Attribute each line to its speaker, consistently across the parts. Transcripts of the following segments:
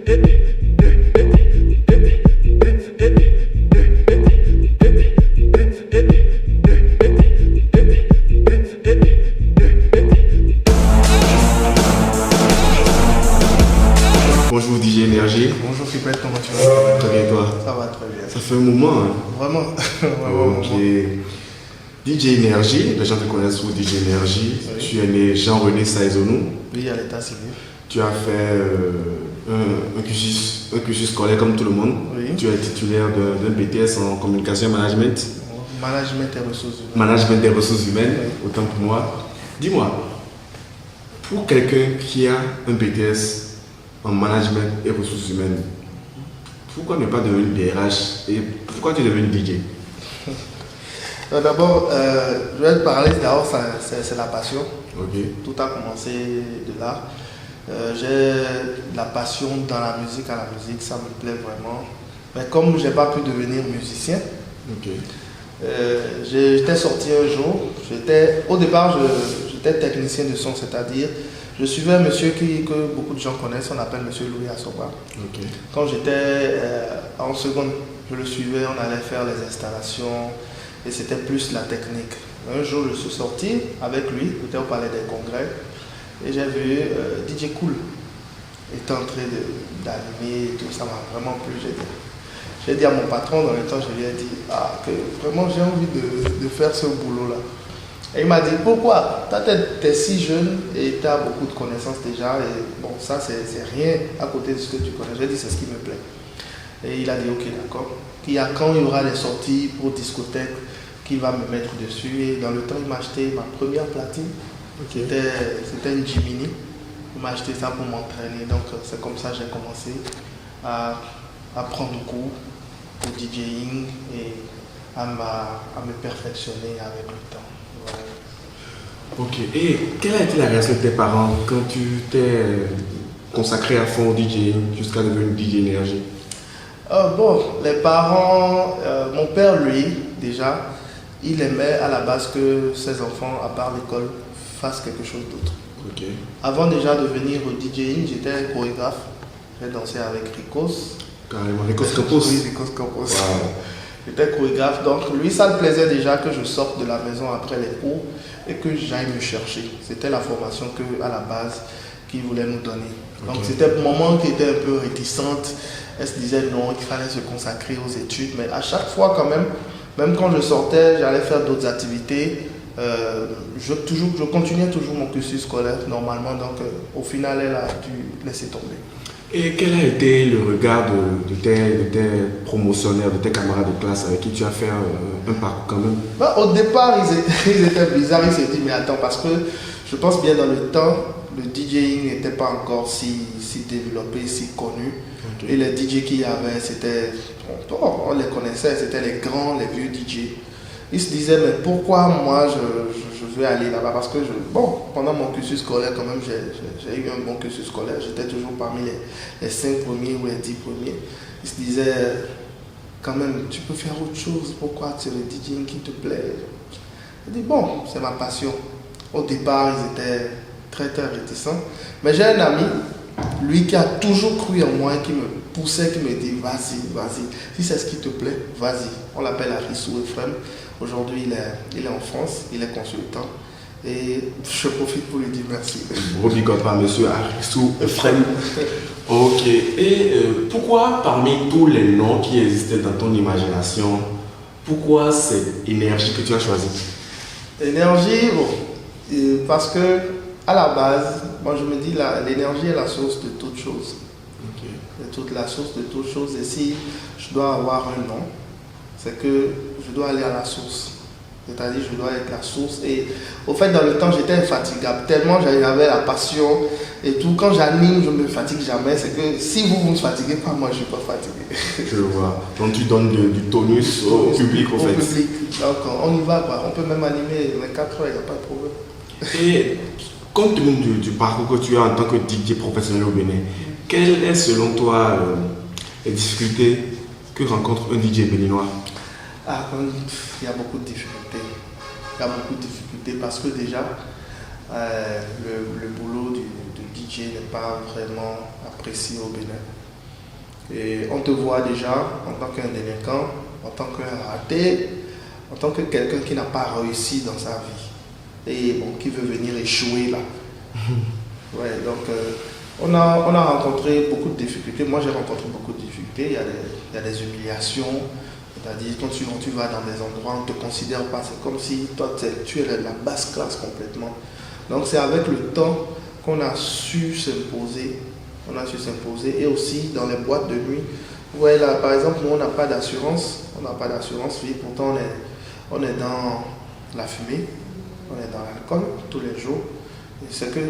Speaker 1: Bonjour DJ Énergie.
Speaker 2: Bonjour Fipette, comment tu vas?
Speaker 1: Très bien toi?
Speaker 2: Ça va très bien.
Speaker 1: Ça fait un moment hein?
Speaker 2: Vraiment, vraiment.
Speaker 1: Ok. DJ Énergie, les gens te connaissent sous DJ Énergie.
Speaker 2: Oui.
Speaker 1: Tu es né Jean-René Saïzonou.
Speaker 2: Oui, à l'état civil.
Speaker 1: Tu as fait un cursus scolaire comme tout le monde.
Speaker 2: Oui.
Speaker 1: Tu es titulaire d'un BTS en communication et management.
Speaker 2: Management et ressources humaines.
Speaker 1: Management des ressources humaines,
Speaker 2: Oui.
Speaker 1: autant pour moi. Dis-moi, pour quelqu'un qui a un BTS en management et ressources humaines, pourquoi ne pas devenir DRH et pourquoi tu es devenu DJ?
Speaker 2: D'abord, je vais te parler, d'abord, c'est la passion.
Speaker 1: Ok.
Speaker 2: Tout a commencé de là. J'ai de la passion dans la musique, à la musique, ça me plaît vraiment. Mais comme je n'ai pas pu devenir musicien,
Speaker 1: Ok.
Speaker 2: j'étais sorti un jour. Au départ, j'étais technicien de son, c'est-à-dire je suivais un monsieur que beaucoup de gens connaissent, on appelle monsieur Louis Assoba.
Speaker 1: Ok.
Speaker 2: Quand j'étais en seconde, je le suivais, on allait faire les installations et c'était plus la technique. Un jour, je suis sorti avec lui, j'étais au Palais des Congrès et j'ai vu DJ Cool était en train d'animer et tout, ça m'a vraiment plu. J'ai dit à mon patron dans le temps, je lui ai dit que vraiment j'ai envie de faire ce boulot-là. Et il m'a dit pourquoi? Tu es si jeune et tu as beaucoup de connaissances déjà. Et bon, ça c'est rien à côté de ce que tu connais. J'ai dit c'est ce qui me plaît. Et il a dit ok, d'accord. Quand il y aura des sorties pour discothèque, qu'il va me mettre dessus. Et dans le temps, il m'a acheté ma première platine.
Speaker 1: Ok.
Speaker 2: C'était une Jiminy. Il m'a acheté ça pour m'entraîner. Donc c'est comme ça que j'ai commencé à prendre cours pour DJing et à me perfectionner avec le temps.
Speaker 1: Ok. Et quelle a été la réaction de tes parents quand tu t'es consacré à fond au DJing jusqu'à devenir DJ Énergie?
Speaker 2: Bon, les parents, mon père lui, déjà, il aimait à la base que ses enfants, à part l'école, fassent quelque chose d'autre.
Speaker 1: Ok.
Speaker 2: Avant déjà de venir au DJing, j'étais chorégraphe. J'ai dansé avec Ricos.
Speaker 1: Carrément, Ricos Campos.
Speaker 2: Oui, Ricos Campos.
Speaker 1: Wow.
Speaker 2: J'étais chorégraphe, donc lui, ça le plaisait déjà que je sorte de la maison après les cours et que j'aille me chercher. C'était la formation à la base qu'il voulait nous donner. Donc
Speaker 1: Ok.
Speaker 2: c'était un moment qui était un peu réticente. Elle se disait non, il fallait se consacrer aux études, mais à chaque fois quand même quand je sortais, j'allais faire d'autres activités. Je continuais toujours mon cursus scolaire normalement, donc au final, elle a dû laisser tomber.
Speaker 1: Et quel a été le regard de tes promotionnaires, de tes camarades de classe avec qui tu as fait un parcours quand même?
Speaker 2: Au départ, ils étaient bizarres, ils se disent mais attends, parce que je pense bien dans le temps, le DJing n'était pas encore si développé, si connu.
Speaker 1: Okay.
Speaker 2: Et les DJ qu'il y avait, on les connaissait, c'était les grands, les vieux DJ. Ils se disaient mais pourquoi moi je veux aller là-bas? Parce que pendant mon cursus scolaire quand même, j'ai eu un bon cursus scolaire, j'étais toujours parmi les 5 premiers ou les 10 premiers. Ils se disaient quand même tu peux faire autre chose, pourquoi c'est le DJing qui te plaît? J'ai dit bon, c'est ma passion. Au départ ils étaient très très réticents, mais j'ai un ami, lui qui a toujours cru en moi, qui me poussait, qui me dit vas-y, si c'est ce qui te plaît, vas-y. On l'appelle Arissou Ephraim. Aujourd'hui il est en France, il est consultant et je profite pour lui dire merci.
Speaker 1: Gros big up à monsieur Arissou Ephraim. Ok. Et pourquoi parmi tous les noms qui existaient dans ton imagination, pourquoi cette énergie que tu as choisie?
Speaker 2: Énergie, parce que à la base, moi je me dis l'énergie est la source de toute chose.
Speaker 1: Okay.
Speaker 2: C'est toute la source de toute chose. Et si je dois avoir un nom, c'est que je dois aller à la source. C'est-à-dire je dois être la source. Et au fait, dans le temps, j'étais infatigable. Tellement j'avais la passion et tout. Quand j'anime, je ne me fatigue jamais. C'est que si vous ne fatiguez pas, moi je ne suis pas fatigué.
Speaker 1: Je vois. Donc tu donnes du tonus au public au fait.
Speaker 2: Au public. Donc on y va, quoi. On peut même animer les 4 heures, il n'y a pas de problème.
Speaker 1: Et compte tenu du parcours que tu as en tant que DJ professionnel au Bénin, quelles est selon toi les difficultés que rencontre un DJ béninois?
Speaker 2: Il y a beaucoup de difficultés. Il y a beaucoup de difficultés parce que déjà, le boulot de DJ n'est pas vraiment apprécié au Bénin. Et on te voit déjà en tant qu'un délinquant, en tant qu'un raté, en tant que quelqu'un qui n'a pas réussi dans sa vie et bon, qui veut venir échouer là. Ouais, donc on a rencontré beaucoup de difficultés. Moi j'ai rencontré beaucoup de difficultés. Il y a des humiliations. C'est-à-dire quand tu vas dans des endroits, on ne te considère pas. C'est comme si toi tu es la basse classe complètement. Donc c'est avec le temps qu'on a su s'imposer. On a su s'imposer. Et aussi dans les boîtes de nuit. Ouais, là, par exemple, nous on n'a pas d'assurance. On n'a pas d'assurance vie. Pourtant on est dans la fumée. On est dans l'alcool tous les jours. Et c'est que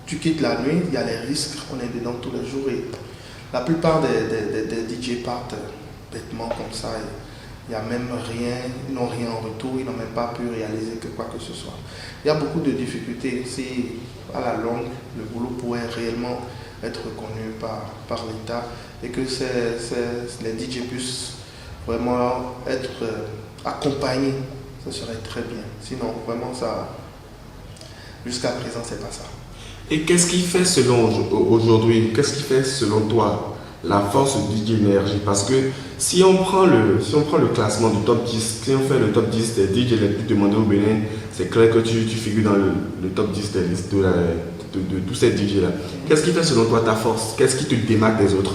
Speaker 2: tu quittes la nuit, il y a les risques. On est dedans tous les jours. Et la plupart des DJ partent bêtement comme ça. Il n'y a même rien, ils n'ont rien en retour, ils n'ont même pas pu réaliser que quoi que ce soit. Il y a beaucoup de difficultés. Si à la longue, le boulot pourrait réellement être reconnu par l'État et que les DJ puissent vraiment être accompagnés, ce serait très bien. Sinon, vraiment, ça, jusqu'à présent, c'est pas ça.
Speaker 1: Et qu'est-ce qui fait aujourd'hui, qu'est-ce qui fait selon toi la force du DJ Énergie? Parce que si on prend le classement du top 10, si on fait le top 10 des DJ les plus demandés au Bénin, c'est clair que tu figures dans le top 10 des listes de tous ces DJ là. Qu'est-ce qui fait selon toi ta force? Qu'est-ce qui te démarque des autres?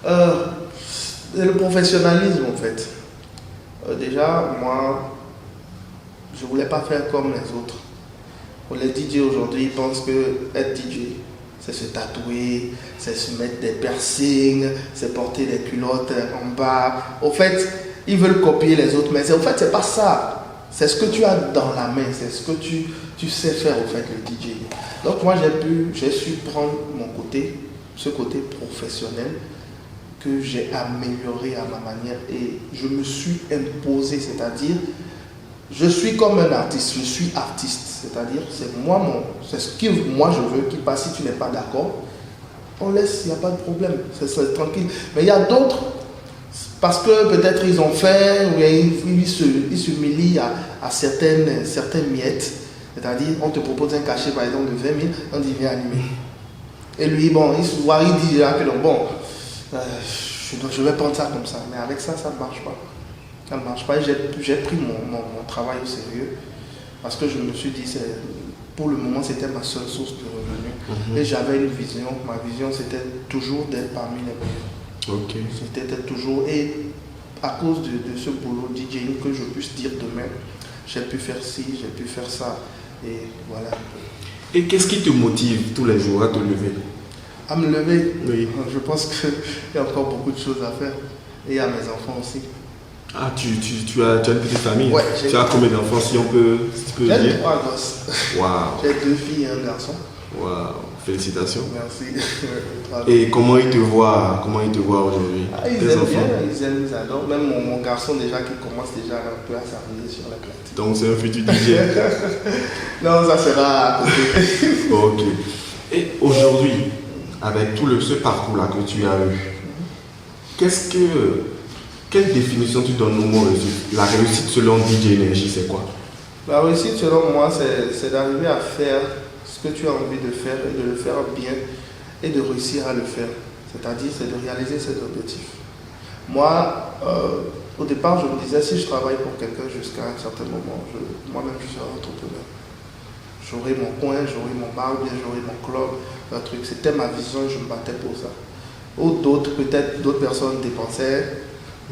Speaker 2: C'est le professionnalisme en fait. Déjà, moi, je ne voulais pas faire comme les autres. Les DJ aujourd'hui, ils pensent que être DJ, c'est se tatouer, c'est se mettre des piercings, c'est porter des culottes en bas. Au fait, ils veulent copier les autres, mais au fait, c'est pas ça. C'est ce que tu as dans la main, c'est ce que tu sais faire, au fait, le DJ. Donc moi, j'ai su prendre ce côté professionnel que j'ai amélioré à ma manière et je me suis imposé, c'est-à-dire, je suis comme un artiste, je suis artiste, c'est-à-dire, c'est ce que moi je veux qui passe. Si tu n'es pas d'accord, on laisse, il n'y a pas de problème, c'est tranquille. Mais il y a d'autres, parce que peut-être ils ont fait, ou ils s'humilient à certaines miettes, c'est-à-dire, on te propose un cachet par exemple de 20 000, on dit viens animer. Et lui, bon, il se voit, il dit que bon, je vais prendre ça comme ça, mais avec ça, ça ne marche pas. Ça ne marche pas. J'ai pris mon travail au sérieux parce que je me suis dit, pour le moment, c'était ma seule source de revenus. Et j'avais une vision. Ma vision, c'était toujours d'être parmi les meilleurs.
Speaker 1: Okay.
Speaker 2: C'était d'être toujours. Et à cause de ce boulot DJing, que je puisse dire demain, j'ai pu faire ci, j'ai pu faire ça. Et voilà.
Speaker 1: Et qu'est-ce qui te motive tous les jours à te lever?
Speaker 2: À me lever?
Speaker 1: Oui.
Speaker 2: Je pense qu'il y a encore beaucoup de choses à faire. Et à mes enfants aussi.
Speaker 1: Ah, tu as une petite famille?
Speaker 2: Ouais,
Speaker 1: tu as combien d'enfants si tu peux
Speaker 2: dire?
Speaker 1: J'ai
Speaker 2: 3 gosses.
Speaker 1: Wow.
Speaker 2: J'ai 2 filles et un garçon.
Speaker 1: Wow, félicitations.
Speaker 2: Merci.
Speaker 1: Et comment ils te voient aujourd'hui?
Speaker 2: Ils aiment bien, ils adorent. Même mon garçon déjà qui commence déjà un peu à s'arriver sur la plate.
Speaker 1: Donc c'est un futur DJ.
Speaker 2: Non, ça sera à côté.
Speaker 1: Ok. Et aujourd'hui, avec tout ce parcours-là que tu as eu, quelle définition tu donnes au mot réussite? La réussite selon DJ Énergie, c'est quoi?
Speaker 2: La réussite selon moi, c'est d'arriver à faire ce que tu as envie de faire et de le faire bien et de réussir à le faire. C'est-à-dire, c'est de réaliser cet objectif. Moi, au départ, je me disais, si je travaille pour quelqu'un jusqu'à un certain moment, moi-même, je serai entrepreneur. J'aurai mon coin, j'aurai mon bar, bien j'aurai mon club, un truc. C'était ma vision, je me battais pour ça. Ou peut-être d'autres personnes dépensaient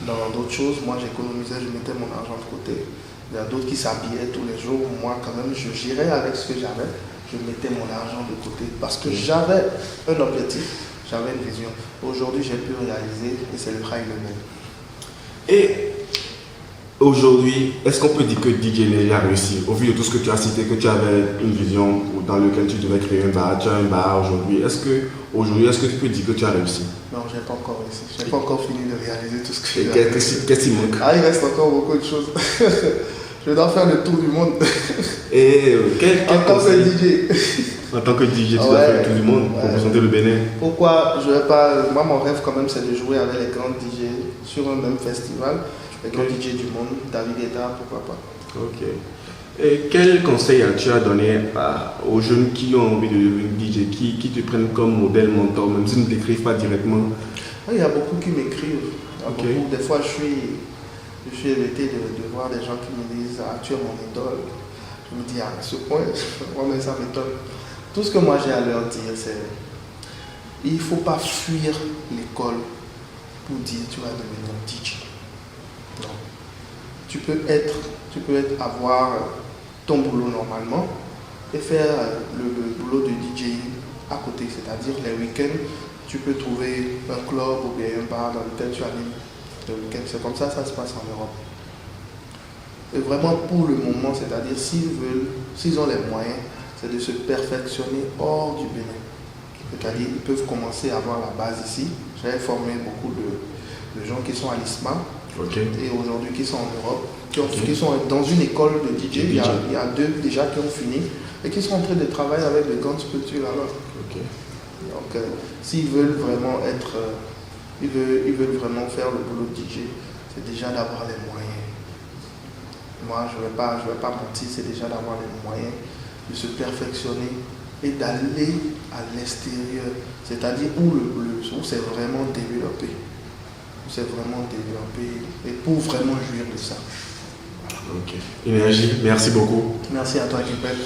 Speaker 2: dans d'autres choses. Moi, j'économisais, je mettais mon argent de côté. Il y a d'autres qui s'habillaient tous les jours. Moi, quand même, je gérais avec ce que j'avais. Je mettais mon argent de côté parce que j'avais un objectif, j'avais une vision. Aujourd'hui, j'ai pu réaliser et c'est le high level.
Speaker 1: Et aujourd'hui, est-ce qu'on peut dire que DJ Énergie a réussi? Au vu de tout ce que tu as cité, que tu avais une vision dans laquelle tu devais créer un bar, tu as un bar aujourd'hui. Est-ce que tu peux dire que tu as réussi?
Speaker 2: Non, je n'ai pas encore réussi. Je n'ai pas encore fini de réaliser tout ce que j'ai.
Speaker 1: Qu'est-ce qui manque?
Speaker 2: Il reste encore beaucoup de choses. Je dois faire le tour du monde.
Speaker 1: Et
Speaker 2: en tant que DJ.
Speaker 1: En tant que DJ, tu dois faire le tour du monde pour présenter le Bénin.
Speaker 2: Pourquoi je vais pas. Moi, mon rêve, quand même, c'est de jouer avec les grands DJ sur un même festival. Les grands DJ du monde, David Guetta, pourquoi pas.
Speaker 1: Ok. Et quel conseil as-tu à donner aux jeunes qui ont envie de devenir DJ, qui te prennent comme modèle, mentor, même s'ils ne t'écrivent pas directement?
Speaker 2: Il y a beaucoup qui m'écrivent.
Speaker 1: Ok.
Speaker 2: Des fois, je suis évité de voir des gens qui me disent « Ah, tu es mon idole ». Je me dis « Ah, à ce point, mais ça m'étonne ». Tout ce que moi j'ai à leur dire, c'est il ne faut pas fuir l'école pour dire tu vas devenir DJ. Non. Tu peux avoir ton boulot normalement et faire le boulot de DJ à côté, c'est-à-dire les week-ends, tu peux trouver un club ou bien un bar dans lequel tu animes le week-end. C'est comme ça se passe en Europe. Et vraiment pour le moment, c'est-à-dire s'ils ont les moyens, c'est de se perfectionner hors du Bénin. C'est-à-dire ils peuvent commencer à avoir la base ici. J'avais formé beaucoup de gens qui sont à l'ISMA et aujourd'hui qui sont en Europe, qui sont dans une école de DJ. Il y a 2 déjà qui ont fini et qui sont en train de travailler avec de grandes structures là-bas. Donc s'ils veulent vraiment ils veulent vraiment faire le boulot de DJ, c'est déjà d'avoir les moyens. Moi, je ne vais pas mentir, c'est déjà d'avoir les moyens de se perfectionner et d'aller à l'extérieur, c'est-à-dire où c'est vraiment développé. Et pour vraiment jouir de ça.
Speaker 1: Ok. Énergie, merci beaucoup.
Speaker 2: Merci à toi, Kipel.